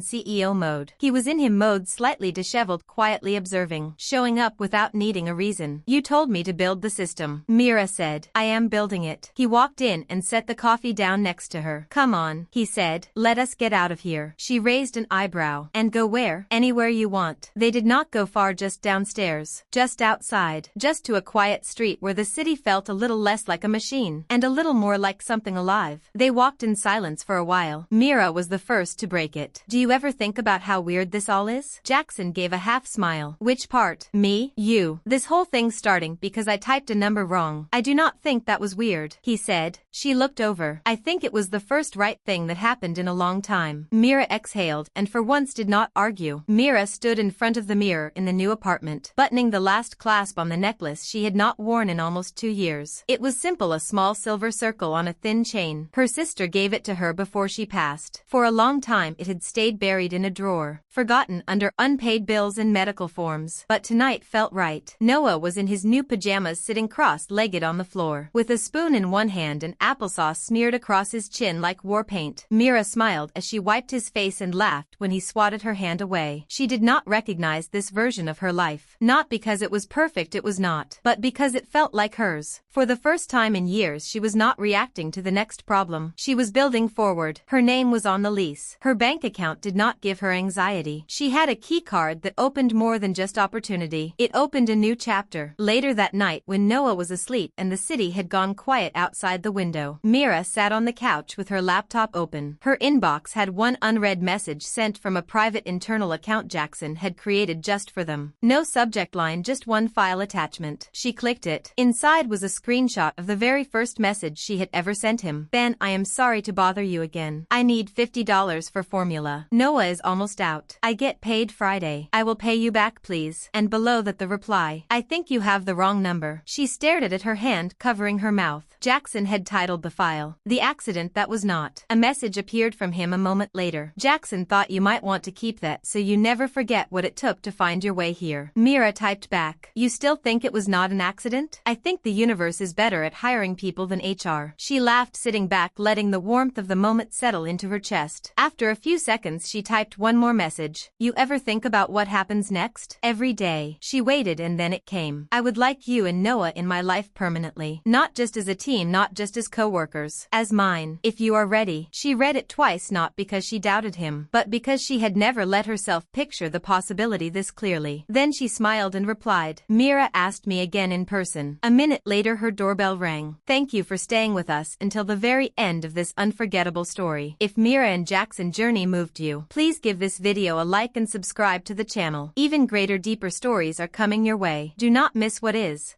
CEO mode. He was in him mode, slightly disheveled, quietly observing, showing up without needing a reason. You told me to build the system, Mira said. I am building it. He walked in and set the coffee down next to her. Come on, he said. Let us get out of here. She raised an eyebrow. And go where? Anywhere you want. They did not go far, just downstairs, just outside, just to a quiet street where the city felt a little less like a machine and a little more like something alive. They walked in silence for a while. Mira was the first to break it. Do you ever think about how weird this all is? Jackson gave a half smile. Which part? Me? You? This whole thing starting because I typed a number wrong. I do not think that was weird, he said. She looked over. I think it was the first right thing that happened in a long time. Mira exhaled and for once did not argue. Mira stood in front of the mirror in the new apartment, buttoning the last clasp on the necklace she had not worn in almost 2 years. It was simple, a small silver circle on a thin chain. Her sister gave it to her before she passed. For a long time it had stayed buried in a drawer, forgotten under unpaid bills and medical forms. But tonight felt right. Noah was in his new pajamas, sitting cross-legged on the floor, with a spoon in one hand and applesauce smeared across his chin like war paint. Mira smiled as she wiped his face and laughed when he swatted her hand away. She did not recognize this version of her life. Not because it was perfect, it was not, but because it felt like hers. For the first time in years she was not reacting to the next problem. She was building forward. Her name was on the lease. Her bank account did not give her anxiety. She had a key card that opened more than just opportunity. It opened a new chapter. Later that night, when Noah was asleep and the city had gone quiet outside the window, Mira sat on the couch with her laptop open. Her inbox had one unread message sent from a private internal account Jackson had created just for them. No subject line, find just one file attachment. She clicked it. Inside was a screenshot of the very first message she had ever sent him. Ben, I am sorry to bother you again. I need $50 for formula. Noah is almost out. I get paid Friday. I will pay you back please. And below that the reply. I think you have the wrong number. She stared at it, her hand covering her mouth. Jackson had titled the file, The Accident That Was Not. A message appeared from him a moment later. Jackson thought you might want to keep that so you never forget what it took to find your way here. Mira typed back. You still think it was not an accident? I think the universe is better at hiring people than HR. She laughed, sitting back, letting the warmth of the moment settle into her chest. After a few seconds she typed one more message. You ever think about what happens next? Every day. She waited and then it came. I would like you and Noah in my life permanently. Not just as a team, not just as co-workers. As mine. If you are ready. She read it twice, not because she doubted him, but because she had never let herself picture the possibility this clearly. Then she smiled and replied. Mira asked me again in person. A minute later her doorbell rang. Thank you for staying with us until the very end of this unforgettable story. If Mira and Jackson journey moved you, please give this video a like and subscribe to the channel. Even greater, deeper stories are coming your way. Do not miss what is.